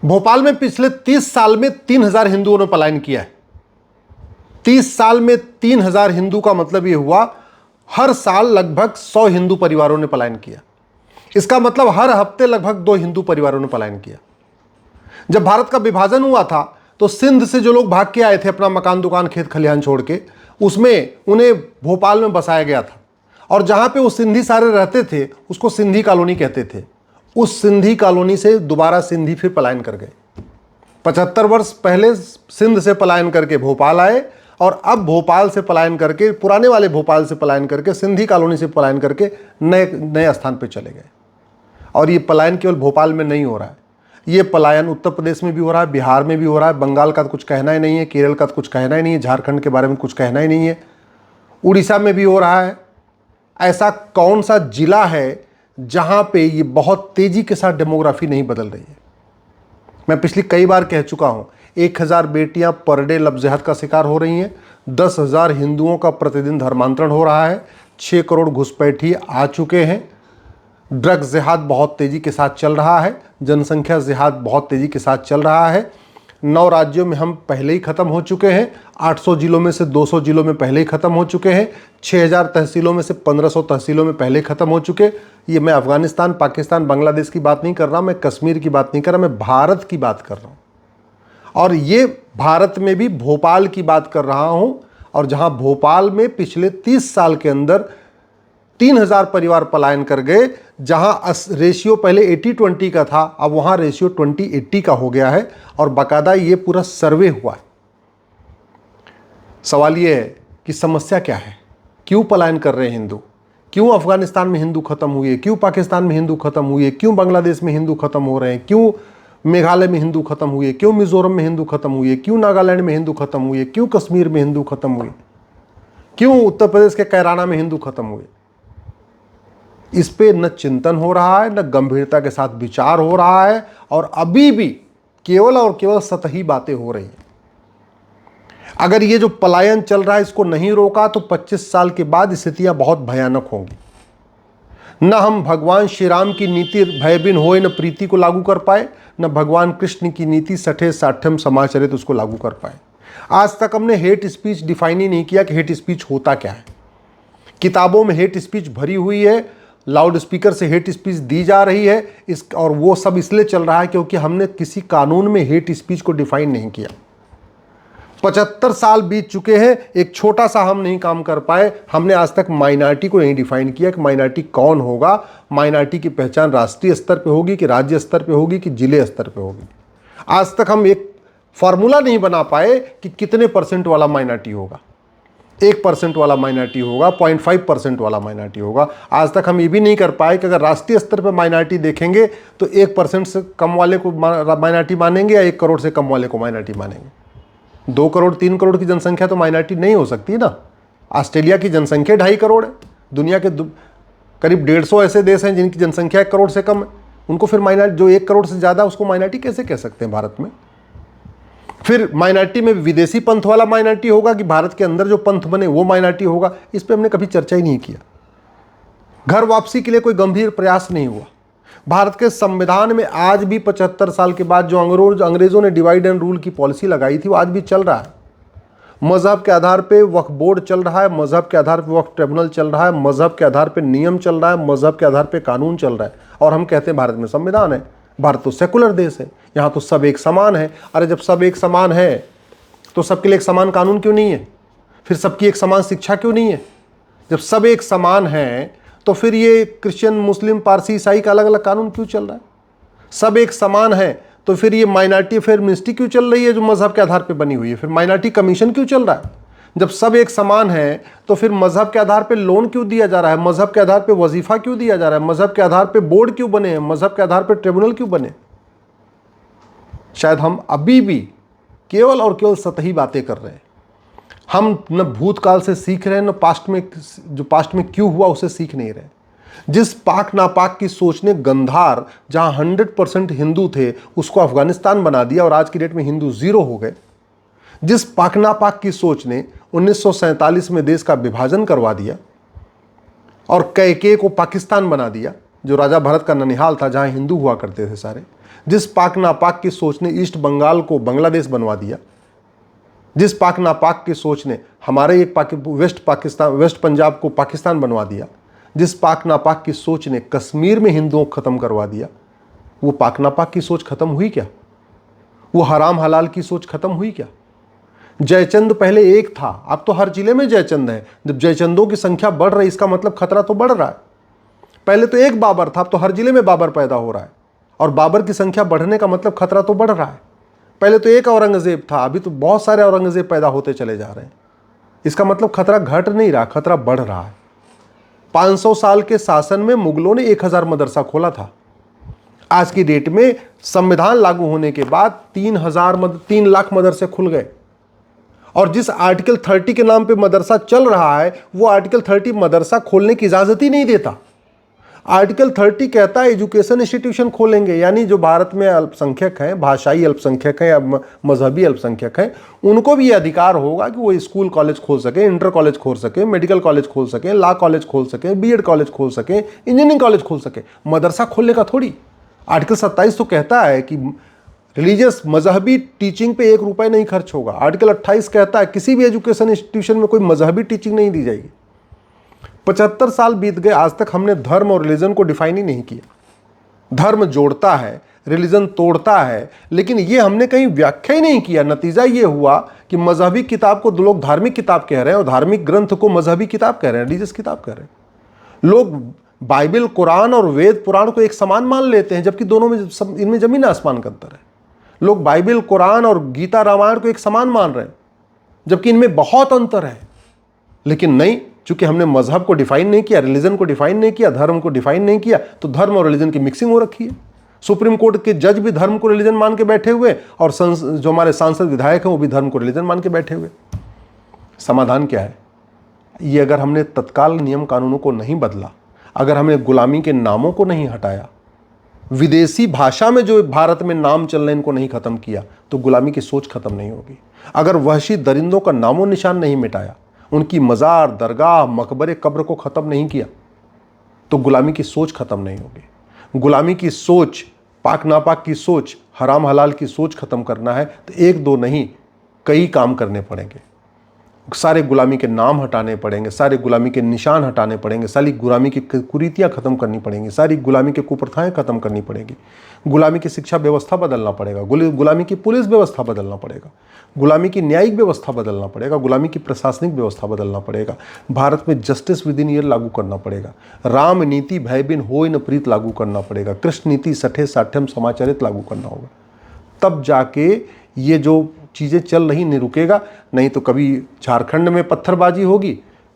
भोपाल में पिछले 30 साल में 3000 हिंदुओं ने पलायन किया है। 30 साल में 3000 हिंदू का मतलब यह हुआ हर साल लगभग 100 हिंदू परिवारों ने पलायन किया। इसका मतलब हर हफ्ते लगभग 2 हिंदू परिवारों ने पलायन किया। जब भारत का विभाजन हुआ था तो सिंध से जो लोग भाग के आए थे अपना मकान दुकान खेत खलिहान छोड़ के, उसमें उन्हें भोपाल में बसाया गया था। और जहां पे वो सिंधी सारे रहते थे उसको सिंधी कॉलोनी कहते थे। उस सिंधी कॉलोनी से दोबारा सिंधी फिर पलायन कर गए। 75 वर्ष पहले सिंध से पलायन करके भोपाल आए और अब भोपाल से पलायन करके, पुराने वाले भोपाल से पलायन करके, सिंधी कॉलोनी से पलायन करके नए नए स्थान पर चले गए। और ये पलायन केवल भोपाल में नहीं हो रहा है, ये पलायन उत्तर प्रदेश में भी हो रहा है, बिहार में भी हो रहा है, बंगाल का तो कुछ कहना ही नहीं है, केरल का तो कुछ कहना ही नहीं है, झारखंड के बारे में कुछ कहना ही नहीं है, उड़ीसा में भी हो रहा है। ऐसा कौन सा जिला है जहां पे ये बहुत तेजी के साथ डेमोग्राफी नहीं बदल रही है? मैं पिछली कई बार कह चुका हूं, 1000 बेटियां पर डे लफ्ज़ का शिकार हो रही हैं, 10,000 हिंदुओं का प्रतिदिन धर्मांतरण हो रहा है, 6 करोड़ घुसपैठी आ चुके हैं, ड्रग्स जिहाद बहुत तेजी के साथ चल रहा है, जनसंख्या जिहाद बहुत तेजी के साथ चल रहा है। 9 राज्यों में हम पहले ही ख़त्म हो चुके हैं, 800 जिलों में से 200 जिलों में पहले ही ख़त्म हो चुके हैं, 6000 तहसीलों में से 1500 तहसीलों में पहले ख़त्म हो चुके। ये मैं अफगानिस्तान, पाकिस्तान, बांग्लादेश की बात नहीं कर रहा, मैं कश्मीर की बात नहीं कर रहा, मैं भारत की बात कर रहा हूँ। और ये भारत में भी भोपाल की बात कर रहा हूँ। और जहाँ भोपाल में पिछले 30 साल के अंदर 3000 परिवार पलायन कर गए, जहां रेशियो पहले 80-20 का था, अब वहां रेशियो 20-80 का हो गया है। और बाकायदा ये पूरा सर्वे हुआ है। सवाल ये है कि समस्या क्या है? क्यों पलायन कर रहे हैं हिंदू? क्यों अफगानिस्तान में हिंदू खत्म हुए? क्यों पाकिस्तान में हिंदू खत्म हुए? क्यों बांग्लादेश में हिंदू खत्म हो रहे हैं? क्यों मेघालय में हिंदू खत्म हुए? क्यों मिजोरम में हिंदू खत्म हुए? क्यों नागालैंड में हिंदू खत्म हुए? क्यों कश्मीर में हिंदू खत्म हुए? क्यों उत्तर प्रदेश के कैराना में हिंदू खत्म हुए? इस पे न चिंतन हो रहा है, न गंभीरता के साथ विचार हो रहा है, और अभी भी केवल और केवल सतही बातें हो रही हैं। अगर ये जो पलायन चल रहा है इसको नहीं रोका तो 25 साल के बाद स्थितियां बहुत भयानक होंगी। न हम भगवान श्री राम की नीति भय बिन होए न प्रीति को लागू कर पाए, न भगवान कृष्ण की नीति सठे साठ्यम समाचरित उसको लागू कर पाए। आज तक हमने हेट स्पीच डिफाइन ही नहीं किया कि हेट स्पीच होता क्या है। किताबों में हेट स्पीच भरी हुई है, लाउड स्पीकर से हेट स्पीच दी जा रही है, और वो सब इसलिए चल रहा है क्योंकि हमने किसी कानून में हेट स्पीच को डिफाइन नहीं किया। 75 साल बीत चुके हैं, एक छोटा सा हम नहीं काम कर पाए। हमने आज तक माइनॉरिटी को नहीं डिफाइन किया कि माइनॉरिटी कौन होगा, माइनॉरिटी की पहचान राष्ट्रीय स्तर पे होगी कि राज्य स्तर पे होगी कि जिले स्तर पे होगी। आज तक हम एक फॉर्मूला नहीं बना पाए कि कितने % वाला माइनॉरिटी होगा। 1% वाला माइनॉरिटी होगा, 0.5% वाला माइनॉरिटी होगा। आज तक हम ये भी नहीं कर पाए कि अगर राष्ट्रीय स्तर पर माइनॉरिटी देखेंगे तो 1% से कम वाले को माइनॉरिटी मानेंगे या 1 करोड़ से कम वाले को माइनॉरिटी मानेंगे। 2 करोड़ 3 करोड़ की जनसंख्या तो माइनॉरिटी नहीं हो सकती ना। ऑस्ट्रेलिया की जनसंख्या 2.5 करोड़ है। दुनिया के करीब 150 ऐसे देश हैं जिनकी जनसंख्या 1 करोड़ से कम है। उनको फिर माइनॉरिटी, जो 1 करोड़ से ज़्यादा, उसको माइनॉरिटी कैसे कह सकते हैं भारत में? फिर माइनॉरिटी में विदेशी पंथ वाला माइनॉरिटी होगा कि भारत के अंदर जो पंथ बने वो माइनॉरिटी होगा? इस पे हमने कभी चर्चा ही नहीं किया। घर वापसी के लिए कोई गंभीर प्रयास नहीं हुआ। भारत के संविधान में आज भी 75 साल के बाद जो अंग्रेजों ने डिवाइड एंड रूल की पॉलिसी लगाई थी वो आज भी चल रहा है। मजहब के आधार पे वक्फ बोर्ड चल रहा है, मजहब के आधार पे वक्फ ट्रिब्यूनल चल रहा है, मजहब के आधार पे नियम चल रहा है, मजहब के आधार पे कानून चल रहा है। और हम कहते हैं भारत में संविधान है। भारत तो सेकुलर देश है, यहाँ तो सब एक समान है। अरे जब सब एक समान है तो सबके लिए एक समान कानून क्यों नहीं है? फिर सबकी एक समान शिक्षा क्यों नहीं है? जब सब एक समान है तो फिर ये क्रिश्चियन, मुस्लिम, पारसी, ईसाई का अलग अलग कानून क्यों चल रहा है? सब एक समान है तो फिर ये माइनॉरिटी अफेयर मिनिस्ट्री क्यों चल रही है जो मजहब के आधार पर बनी हुई है? फिर माइनॉरिटी कमीशन क्यों चल रहा है? जब सब एक समान है तो फिर मजहब के आधार पे लोन क्यों दिया जा रहा है? मजहब के आधार पे वजीफा क्यों दिया जा रहा है? मजहब के आधार पे बोर्ड क्यों बने हैं? मजहब के आधार पे ट्रिब्यूनल क्यों बने? शायद हम अभी भी केवल और केवल सतही बातें कर रहे हैं। हम न भूतकाल से सीख रहे हैं, न पास्ट में क्यों हुआ उसे सीख नहीं रहे। जिस पाक नापाक की सोच ने गंधार, जहां 100% हिंदू थे, उसको अफगानिस्तान बना दिया और आज की डेट में हिंदू 0 हो गए। जिस पाक नापाक की सोच ने 1947 में देश का विभाजन करवा दिया और कैके को पाकिस्तान बना दिया, जो राजा भरत का ननिहाल था, जहां हिंदू हुआ करते थे सारे, जिस पाक नापाक की सोच ने ईस्ट बंगाल को बांग्लादेश बनवा दिया, जिस पाक नापाक की सोच ने हमारे एक वेस्ट पंजाब को पाकिस्तान बनवा दिया, जिस पाक नापाक की सोच ने कश्मीर में हिंदुओं को खत्म करवा दिया, वो पाक नापाक की सोच खत्म हुई क्या? वो हराम हलाल की सोच खत्म हुई क्या? जयचंद पहले एक था, अब तो हर जिले में जयचंद है। जब जयचंदों की संख्या बढ़ रही, इसका मतलब खतरा तो बढ़ रहा है। पहले तो एक बाबर था, अब तो हर जिले में बाबर पैदा हो रहा है, और बाबर की संख्या बढ़ने का मतलब खतरा तो बढ़ रहा है। पहले तो एक औरंगजेब था, अभी तो बहुत सारे औरंगजेब पैदा होते चले जा रहे हैं। इसका मतलब खतरा घट नहीं रहा, खतरा बढ़ रहा है। 500 साल के शासन में मुगलों ने 1000 मदरसा खोला था। आज की डेट में संविधान लागू होने के बाद 3 लाख मदरसे खुल गए, और जिस आर्टिकल 30 के नाम पे मदरसा चल रहा है, वो आर्टिकल 30 मदरसा खोलने की इजाजत ही नहीं देता। आर्टिकल 30 कहता है एजुकेशन इंस्टीट्यूशन खोलेंगे, यानी जो भारत में अल्पसंख्यक हैं, भाषाई अल्पसंख्यक हैं या मजहबी अल्पसंख्यक हैं, उनको भी ये अधिकार होगा कि वो स्कूल कॉलेज खोल सकें, इंटर कॉलेज खोल सकें, मेडिकल कॉलेज खोल सकें, लॉ कॉलेज खोल सकें, बीएड कॉलेज खोल सकें, इंजीनियरिंग कॉलेज खोल सकें। मदरसा खोलने का थोड़ी। आर्टिकल 27 तो कहता है कि रिलीजियस मजहबी टीचिंग पे 1 रुपये नहीं खर्च होगा। आर्टिकल 28 कहता है किसी भी एजुकेशन इंस्टीट्यूशन में कोई मजहबी टीचिंग नहीं दी जाएगी। 75 साल बीत गए, आज तक हमने धर्म और रिलीजन को डिफाइन ही नहीं किया। धर्म जोड़ता है, रिलीजन तोड़ता है, लेकिन ये हमने कहीं व्याख्या ही नहीं किया। नतीजा ये हुआ कि मजहबी किताब को लोग धार्मिक किताब कह रहे हैं, और धार्मिक ग्रंथ को मजहबी किताब कह रहे हैं, रिलीजियस किताब कह रहे हैं। लोग बाइबल, कुरान और वेद पुराण को एक समान मान लेते हैं, जबकि दोनों में इनमें जमीन आसमान का अंतर है। लोग बाइबल, कुरान और गीता, रामायण को एक समान मान रहे हैं, जबकि इनमें बहुत अंतर है। लेकिन नहीं, चूंकि हमने मजहब को डिफाइन नहीं किया, रिलीजन को डिफाइन नहीं किया, धर्म को डिफाइन नहीं किया, तो धर्म और रिलीजन की मिक्सिंग हो रखी है। सुप्रीम कोर्ट के जज भी धर्म को रिलीजन मान के बैठे हुए, और जो हमारे सांसद विधायक हैं वो भी धर्म को रिलीजन मान के बैठे हुए। समाधान क्या है? ये अगर हमने तत्काल नियम कानूनों को नहीं बदला, अगर हमने गुलामी के नामों को नहीं हटाया, विदेशी भाषा में जो भारत में नाम चल रहे हैं इनको नहीं खत्म किया, तो गुलामी की सोच खत्म नहीं होगी। अगर वहशी दरिंदों का नामो निशान नहीं मिटाया, उनकी मज़ार, दरगाह, मकबरे, कब्र को ख़त्म नहीं किया, तो गुलामी की सोच ख़त्म नहीं होगी। गुलामी की सोच, पाक नापाक की सोच, हराम हलाल की सोच ख़त्म करना है तो 1-2 नहीं, कई काम करने पड़ेंगे। सारे गुलामी के नाम हटाने पड़ेंगे, सारे गुलामी के निशान हटाने पड़ेंगे, सारी गुलामी की कुरीतियाँ ख़त्म करनी पड़ेंगी, सारी गुलामी की कुप्रथाएँ ख़त्म करनी पड़ेगी। गुलामी की शिक्षा व्यवस्था बदलना पड़ेगा, गुलामी की पुलिस व्यवस्था बदलना पड़ेगा, गुलामी की न्यायिक व्यवस्था बदलना पड़ेगा, गुलामी की प्रशासनिक व्यवस्था बदलना पड़ेगा। भारत में जस्टिस विद इन ईयर लागू करना पड़ेगा। राम नीति भय बिन होय न प्रीत लागू करना पड़ेगा। कृष्ण नीति सठे साठ्यम समाचरित लागू करना होगा। तब जाके ये जो चीज़ें चल रही नहीं रुकेगा। नहीं तो कभी झारखंड में पत्थरबाजी होगी,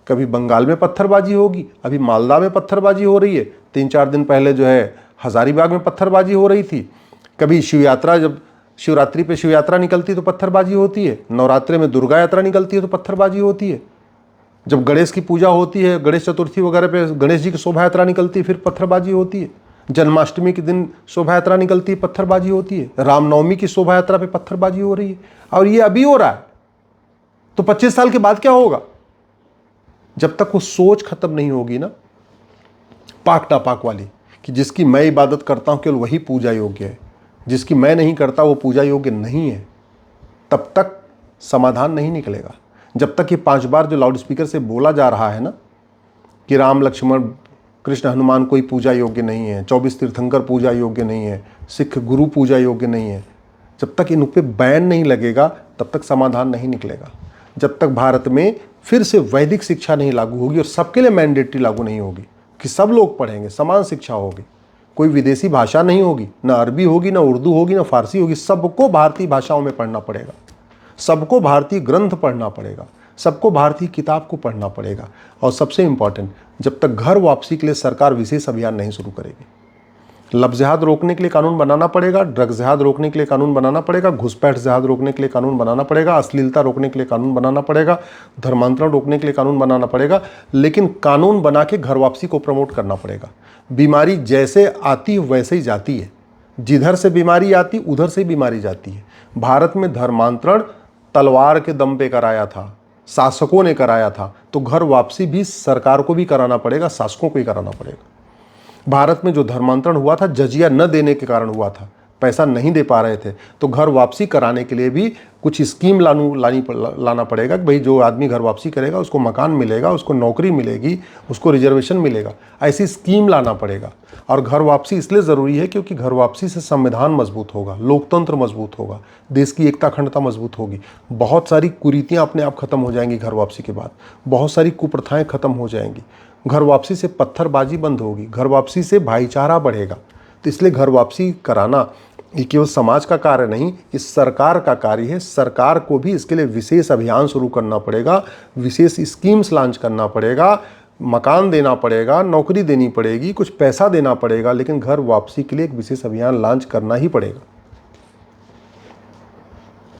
कभी बंगाल में पत्थरबाजी होगी, अभी मालदा में पत्थरबाजी हो रही है। 3-4 दिन पहले जो है हजारीबाग में पत्थरबाजी हो रही थी। कभी शिव यात्रा, जब शिवरात्रि पे शिव यात्रा निकलती है तो पत्थरबाजी होती है। नवरात्रि में दुर्गा यात्रा निकलती है तो पत्थरबाजी होती है। जब गणेश की पूजा होती है, गणेश चतुर्थी वगैरह पे गणेश जी की शोभा यात्रा निकलती है, फिर पत्थरबाजी होती है। जन्माष्टमी के दिन शोभा यात्रा निकलती है, पत्थरबाजी होती है। रामनवमी की शोभा यात्रा पे पत्थरबाजी हो रही है, और ये अभी हो रहा है। तो 25 साल के बाद क्या होगा? जब तक वो सोच खत्म नहीं होगी ना, पाक नापाक वाली, कि जिसकी मैं इबादत करता हूं केवल वही पूजा योग्य है, जिसकी मैं नहीं करता वो पूजा योग्य नहीं है, तब तक समाधान नहीं निकलेगा। जब तक ये 5 बार जो लाउड स्पीकर से बोला जा रहा है ना कि राम, लक्ष्मण, कृष्ण, हनुमान कोई पूजा योग्य नहीं है, 24 तीर्थंकर पूजा योग्य नहीं है, सिख गुरु पूजा योग्य नहीं है, जब तक इन पे बैन नहीं लगेगा तब तक समाधान नहीं निकलेगा। जब तक भारत में फिर से वैदिक शिक्षा नहीं लागू होगी और सबके लिए मैंडेटरी लागू नहीं होगी कि सब लोग पढ़ेंगे, समान शिक्षा होगी, कोई विदेशी भाषा नहीं होगी, ना अरबी होगी, ना उर्दू होगी, ना फारसी होगी, सबको भारतीय भाषाओं में पढ़ना पड़ेगा, सबको भारतीय ग्रंथ पढ़ना पड़ेगा, सबको भारतीय किताब को पढ़ना पड़ेगा। और सबसे इम्पॉर्टेंट, जब तक घर वापसी के लिए सरकार विशेष अभियान नहीं शुरू करेगी, लफ्ज़ जिहाद रोकने के लिए कानून बनाना पड़ेगा, ड्रग्स जिहाद रोकने के लिए कानून बनाना पड़ेगा, घुसपैठ जिहाद रोकने के लिए कानून बनाना पड़ेगा, अश्लीलता रोकने के लिए कानून बनाना पड़ेगा, धर्मांतरण रोकने के लिए कानून बनाना पड़ेगा, लेकिन कानून बना के घर वापसी को प्रमोट करना पड़ेगा। बीमारी जैसे आती वैसे ही जाती है, जिधर से बीमारी आती उधर से ही बीमारी जाती है। भारत में धर्मांतरण तलवार के दम पे कराया था, शासकों ने कराया था, तो घर वापसी भी सरकार को भी कराना पड़ेगा, शासकों को ही कराना पड़ेगा। भारत में जो धर्मांतरण हुआ था जजिया न देने के कारण हुआ था, पैसा नहीं दे पा रहे थे, तो घर वापसी कराने के लिए भी कुछ स्कीम लाना पड़ेगा कि भाई जो आदमी घर वापसी करेगा उसको मकान मिलेगा, उसको नौकरी मिलेगी, उसको रिजर्वेशन मिलेगा, ऐसी स्कीम लाना पड़ेगा। और घर वापसी इसलिए ज़रूरी है क्योंकि घर वापसी से संविधान मजबूत होगा, लोकतंत्र मजबूत होगा, देश की एकता अखंडता मजबूत होगी, बहुत सारी कुरीतियाँ अपने आप खत्म हो जाएंगी घर वापसी के बाद, बहुत सारी कुप्रथाएँ खत्म हो जाएंगी, घर वापसी से पत्थरबाजी बंद होगी, घर वापसी से भाईचारा बढ़ेगा। तो इसलिए घर वापसी कराना ये केवल समाज का कार्य नहीं, इस सरकार का कार्य है। सरकार को भी इसके लिए विशेष अभियान शुरू करना पड़ेगा, विशेष स्कीम्स लॉन्च करना पड़ेगा, मकान देना पड़ेगा, नौकरी देनी पड़ेगी, कुछ पैसा देना पड़ेगा, लेकिन घर वापसी के लिए एक विशेष अभियान लॉन्च करना ही पड़ेगा।